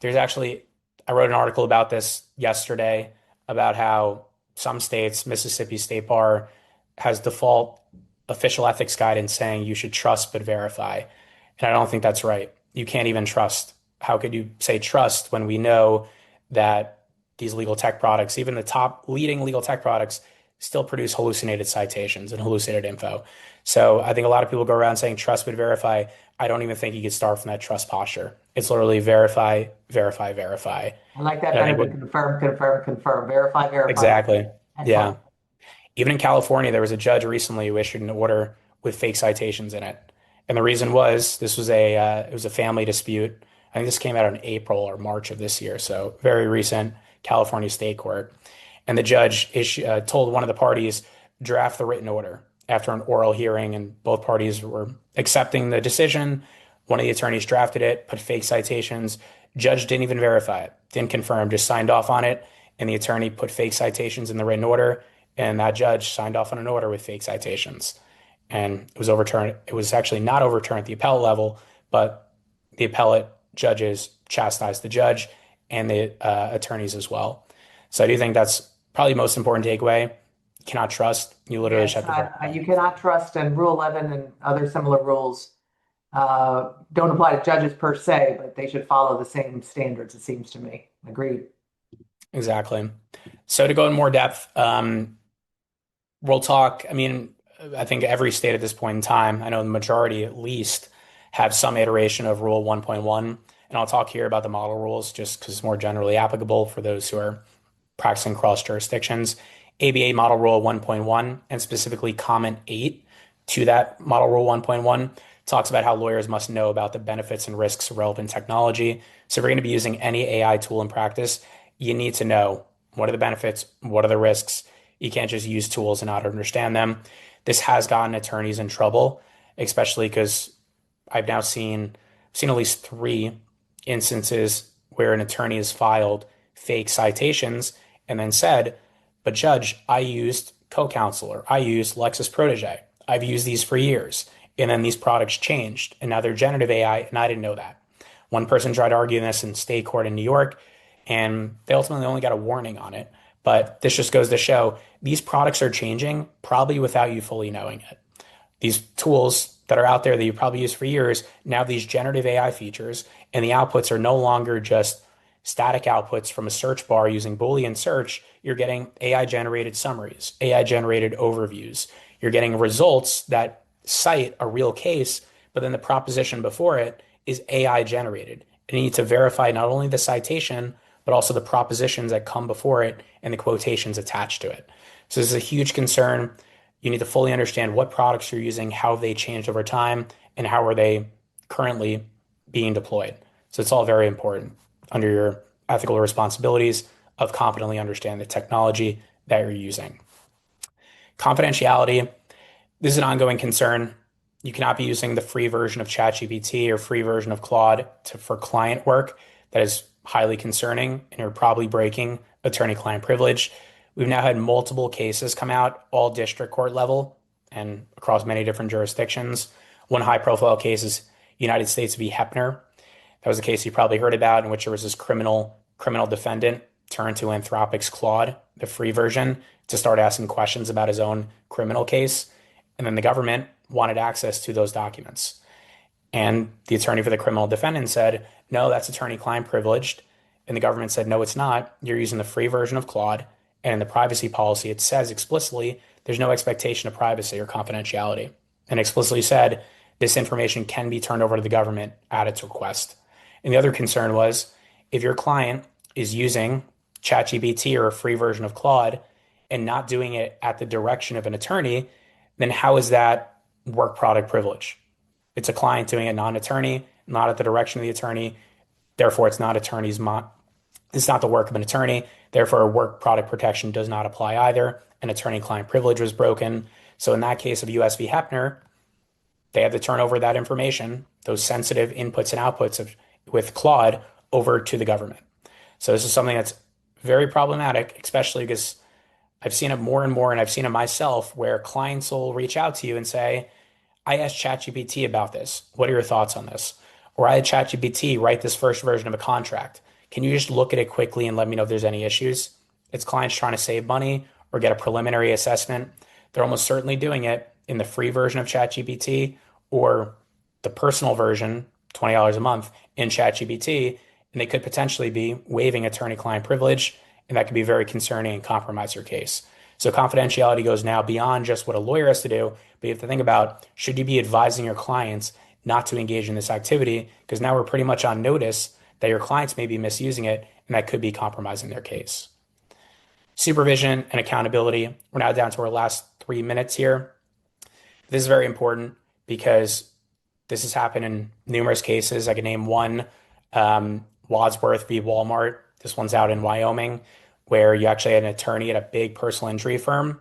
There's actually, I wrote an article about this yesterday about how some states, Mississippi State Bar has default official ethics guidance saying you should trust but verify. And I don't think that's right. You can't even trust. How could you say trust when we know that these legal tech products, even the top leading legal tech products, still produce hallucinated citations and hallucinated info? So I think a lot of people go around saying trust but verify. I don't even think you could start from that trust posture. It's literally verify, verify, verify. I like that And I better think than what confirm, confirm, confirm, verify, verify. exactly. Excellent. Yeah. Even in California, there was a judge recently who issued an order with fake citations in it. And the reason was this was it was a family dispute. I think this came out in April or March of this year, so very recent California state court. And the judge told one of the parties draft the written order after an oral hearing, and both parties were accepting the decision. One of the attorneys drafted it, put fake citations. Judge didn't even verify it, didn't confirm, just signed off on it. And the attorney put fake citations in the written order, and that judge signed off on an order with fake citations. And it was overturned. It was actually not overturned at the appellate level, but the appellate judges chastised the judge and the attorneys as well. So I do think that's probably the most important takeaway. You cannot trust. You literally just Yes, have to verify. you cannot trust, and Rule 11 and other similar rules don't apply to judges per se, but they should follow the same standards, it seems to me. Agreed. Exactly. So to go in more depth, we'll talk. I mean, I think every state at this point in time, I know the majority at least, have some iteration of Rule 1.1. And I'll talk here about the model rules just because it's more generally applicable for those who are practicing cross jurisdictions. ABA Model Rule 1.1 and specifically Comment 8 to that Model Rule 1.1 talks about how lawyers must know about the benefits and risks of relevant technology. So if you're going to be using any AI tool in practice, you need to know what are the benefits, what are the risks. You can't just use tools and not understand them. This has gotten attorneys in trouble, especially because I've now seen at least three instances where an attorney has filed fake citations and then said, but judge, I used CoCounsel or I used Lexis Protege. I've used these for years. And then these products changed and now they're generative AI and I didn't know that. One person tried arguing this in state court in New York and they ultimately only got a warning on it. But this just goes to show these products are changing probably without you fully knowing it. These tools that are out there that you probably used for years now have these generative AI features, and the outputs are no longer just static outputs from a search bar using Boolean search. You're getting AI generated summaries, AI generated overviews. You're getting results that cite a real case, but then the proposition before it is AI generated. And you need to verify not only the citation, but also the propositions that come before it and the quotations attached to it. So this is a huge concern. You need to fully understand what products you're using, how they changed over time, and how are they currently being deployed. So it's all very important under your ethical responsibilities of competently understanding the technology that you're using. Confidentiality, this is an ongoing concern. You cannot be using the free version of ChatGPT or free version of Claude for client work. That is highly concerning, and you're probably breaking attorney-client privilege. We've now had multiple cases come out, all district court level and across many different jurisdictions. One high-profile case is United States v. Hepner. That was a case you probably heard about in which there was this criminal defendant turned to Anthropic's Claude, the free version, to start asking questions about his own criminal case. And then the government wanted access to those documents. And the attorney for the criminal defendant said, no, that's attorney-client privileged. And the government said, no, it's not. You're using the free version of Claude. And in the privacy policy, it says explicitly there's no expectation of privacy or confidentiality. And explicitly said this information can be turned over to the government at its request. And the other concern was if your client is using ChatGPT or a free version of Claude and not doing it at the direction of an attorney, then how is that work product privilege? It's a client doing it, not an attorney, not at the direction of the attorney. Therefore, it's not it's not the work of an attorney. Therefore, work product protection does not apply either. An attorney-client privilege was broken. So in that case of US v. Hepner, they had to turn over that information, those sensitive inputs and outputs of with Claude over to the government. So this is something that's very problematic, especially because I've seen it more and more, and I've seen it myself, where clients will reach out to you and say, I asked ChatGPT about this. What are your thoughts on this? Or I had ChatGPT write this first version of a contract. Can you just look at it quickly and let me know if there's any issues? It's clients trying to save money or get a preliminary assessment. They're almost certainly doing it in the free version of ChatGPT or the personal version, $20 a month in ChatGPT, and they could potentially be waiving attorney-client privilege, and that could be very concerning and compromise your case. So confidentiality goes now beyond just what a lawyer has to do, but you have to think about, should you be advising your clients not to engage in this activity? Because now we're pretty much on notice that your clients may be misusing it, and that could be compromising their case. Supervision and accountability. We're now down to our last 3 minutes here. This is very important because this has happened in numerous cases. I can name one, Wadsworth v. Walmart. This one's out in Wyoming, where you actually had an attorney at a big personal injury firm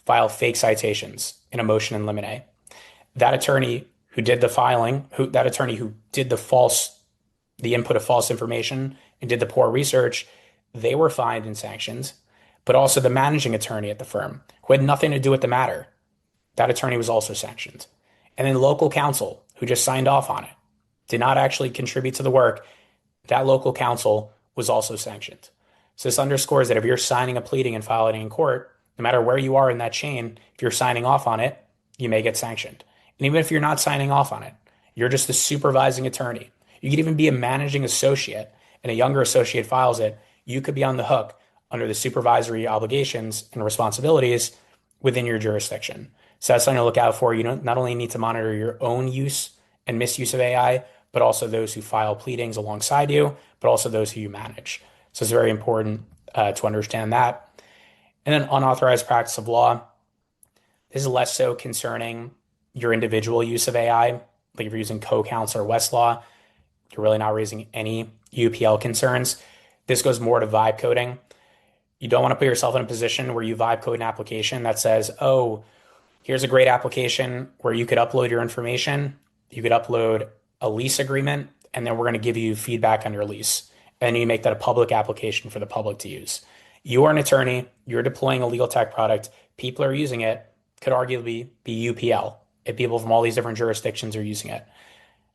file fake citations in a motion in limine. That attorney who did the filing, that attorney who did the input of false information and did the poor research, they were fined and sanctioned, but also the managing attorney at the firm who had nothing to do with the matter. That attorney was also sanctioned. And then local counsel who just signed off on it, did not actually contribute to the work. That local counsel was also sanctioned. So this underscores that if you're signing a pleading and filing it in court, no matter where you are in that chain, if you're signing off on it, you may get sanctioned. And even if you're not signing off on it, you're just the supervising attorney. You could even be a managing associate and a younger associate files it. You could be on the hook under the supervisory obligations and responsibilities within your jurisdiction. So that's something to look out for. You don't not only need to monitor your own use and misuse of AI, but also those who file pleadings alongside you, but also those who you manage. So it's very important to understand that. And then unauthorized practice of law. This is less so concerning your individual use of AI. Like if you're using co-counsel or Westlaw, you're really not raising any UPL concerns. This goes more to vibe coding. You don't want to put yourself in a position where you vibe code an application that says, oh, here's a great application where you could upload your information. You could upload a lease agreement, and then we're going to give you feedback on your lease. And you make that a public application for the public to use. You are an attorney. You're deploying a legal tech product. People are using it. Could arguably be UPL if people from all these different jurisdictions are using it.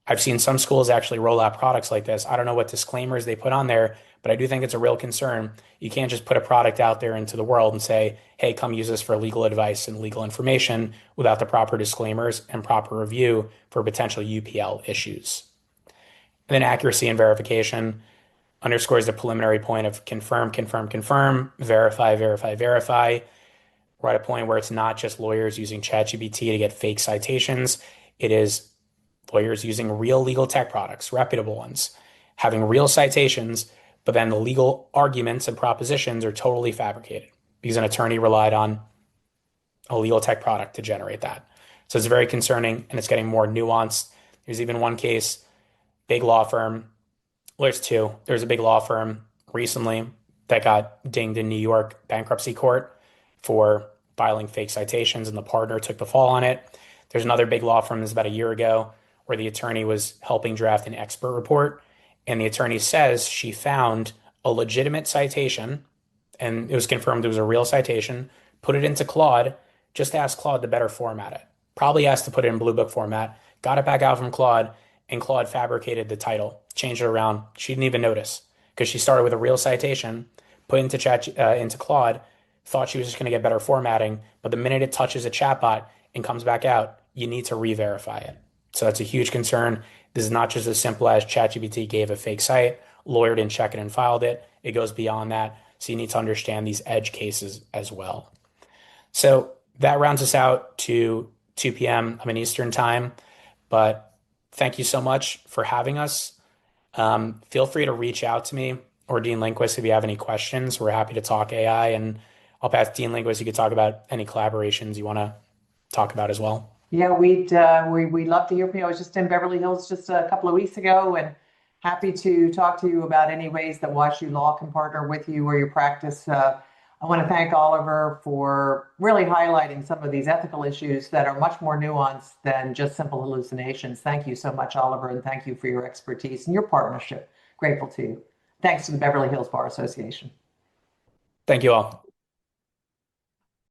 I've seen some schools actually roll out products like this. I don't know what disclaimers they put on there, but I do think it's a real concern. You can't just put a product out there into the world and say, hey, come use this for legal advice and legal information without the proper disclaimers and proper review for potential UPL issues. And then accuracy and verification underscores the preliminary point of confirm, confirm, confirm, verify, verify, verify. We're at a point where it's not just lawyers using ChatGPT to get fake citations. It is lawyers using real legal tech products, reputable ones, having real citations, but then the legal arguments and propositions are totally fabricated because an attorney relied on a legal tech product to generate that. So it's very concerning, and it's getting more nuanced. There's even one case, big law firm. Well, there's two. There's a big law firm recently that got dinged in New York bankruptcy court for filing fake citations, and the partner took the fall on it. There's another big law firm, this was about a year ago, where the attorney was helping draft an expert report, and the attorney says she found a legitimate citation, and it was confirmed it was a real citation, put it into Claude, just asked Claude to better format it. Probably asked to put it in Blue Book format, got it back out from Claude, and Claude fabricated the title, changed it around. She didn't even notice because she started with a real citation, put into Claude, thought she was just going to get better formatting, but the minute it touches a chatbot and comes back out, you need to re-verify it. So that's a huge concern. This is not just as simple as ChatGPT gave a fake site, lawyer didn't check it and filed it. It goes beyond that. So you need to understand these edge cases as well. So that rounds us out to 2 p.m. I'm in Eastern time, but thank you so much for having us. Feel free to reach out to me or Dean Lindquist if you have any questions. We're happy to talk AI, and I'll pass Dean Lindquist. You could talk about any collaborations you want to talk about as well. Yeah, we'd love to hear from you. I was just in Beverly Hills just a couple of weeks ago, and happy to talk to you about any ways that WashU Law can partner with you or your practice I want to thank Oliver for really highlighting some of these ethical issues that are much more nuanced than just simple hallucinations. Thank you so much, Oliver, and thank you for your expertise and your partnership. Grateful to you. Thanks to the Beverly Hills Bar Association. Thank you all.